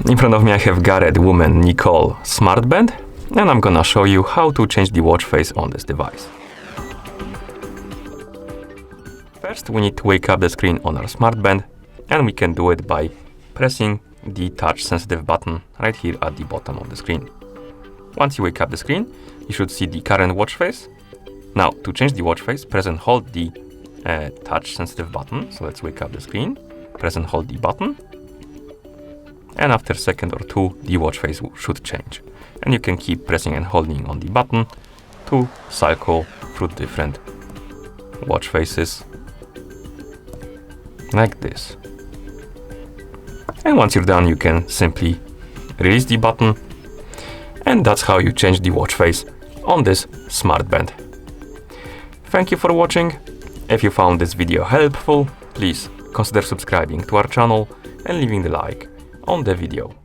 In front of me I have Garett Women Nicole smartband, and I'm gonna show you how to change the watch face on this device. First, we need to wake up the screen on our smartband, and we can do it by pressing the touch sensitive button right here at the bottom of the screen. Once you wake up the screen, you should see the current watch face. Now, to change the watch face, press and hold the touch sensitive button. So let's wake up the screen, press and hold the button, and after a second or two, the watch face should change. And you can keep pressing and holding on the button to cycle through different watch faces like this. And once you're done, you can simply release the button, and that's how you change the watch face on this smartband. Thank you for watching. If you found this video helpful, please consider subscribing to our channel and leaving the like on the video.